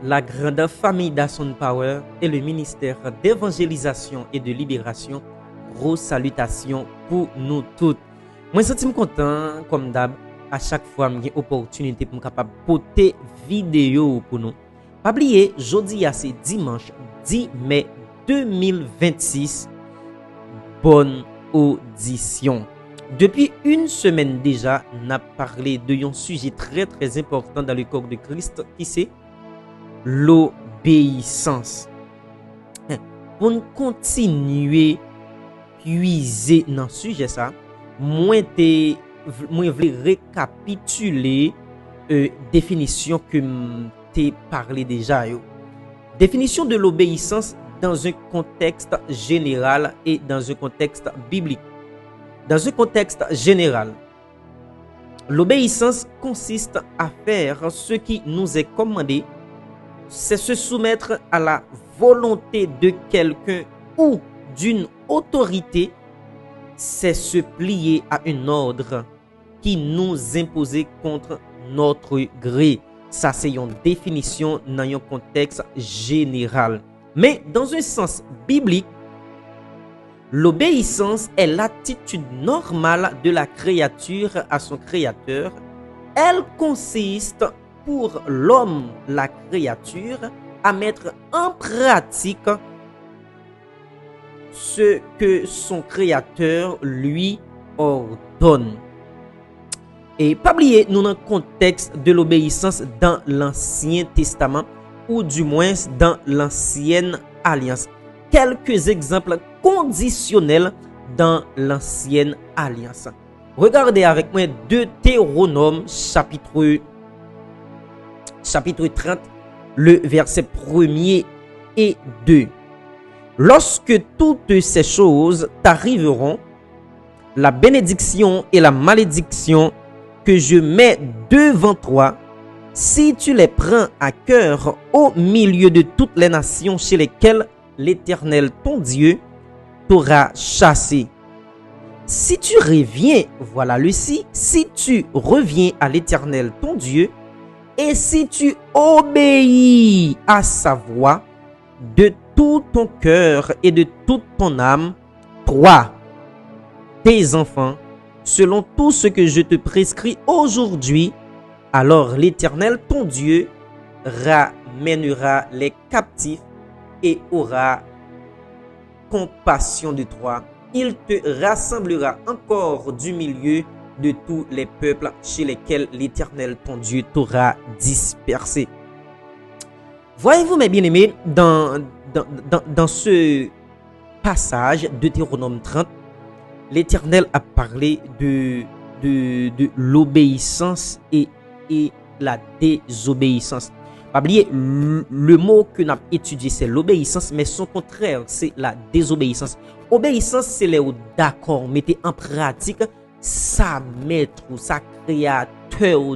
la grande famille d'Asson Power et le ministère d'évangélisation et de libération. Gros salutations pour nous toutes. Moi, je suis content, comme d'hab, à chaque fois que j'ai une opportunité pour capable porter vidéo pour nous. Pas oublier, jeudi c'est dimanche 10 mai 2026. Bonne audition. Depuis une semaine déjà, on a parlé d'un sujet très très important dans le corps de Christ qui c'est l'obéissance. Pour continuer puiser dans ce sujet ça, moi voulais récapituler définition que t'ai parlé déjà yo. Définition de l'obéissance dans un contexte général et dans un contexte biblique. Dans un contexte général, l'obéissance consiste à faire ce qui nous est commandé, c'est se soumettre à la volonté de quelqu'un ou d'une autorité, c'est se plier à un ordre qui nous imposait contre notre gré. Ça, c'est une définition dans un contexte général. Mais dans un sens biblique, l'obéissance est l'attitude normale de la créature à son créateur. Elle consiste pour l'homme, la créature, à mettre en pratique ce que son créateur lui ordonne. Et pas oublier, nous dans le contexte de l'obéissance dans l'Ancien Testament ou du moins dans l'Ancienne Alliance. Quelques exemples conditionnels dans l'Ancienne Alliance. Regardez avec moi Deutéronome chapitre 30, le verset 1er et 2. Lorsque toutes ces choses t'arriveront, la bénédiction et la malédiction que je mets devant toi, si tu les prends à cœur au milieu de toutes les nations chez lesquelles l'Éternel ton Dieu t'aura chassé. Si tu reviens, voilà le si tu reviens à l'Éternel ton Dieu, et si tu obéis à sa voix de tout ton cœur et de toute ton âme, toi, tes enfants, selon tout ce que je te prescris aujourd'hui, alors l'Éternel ton Dieu ramènera les captifs et aura compassion de toi. Il te rassemblera encore du milieu de tous les peuples chez lesquels l'Éternel ton Dieu t'aura dispersé. Voyez-vous, mes bien-aimés, dans ce passage de Deutéronome 30, l'Éternel a parlé de l'obéissance et la désobéissance. Pas oublier, le mot que nous avons étudié, c'est l'obéissance, mais son contraire, c'est la désobéissance. Obéissance, c'est les d'accord, mettez en pratique sa maître ou sa créateur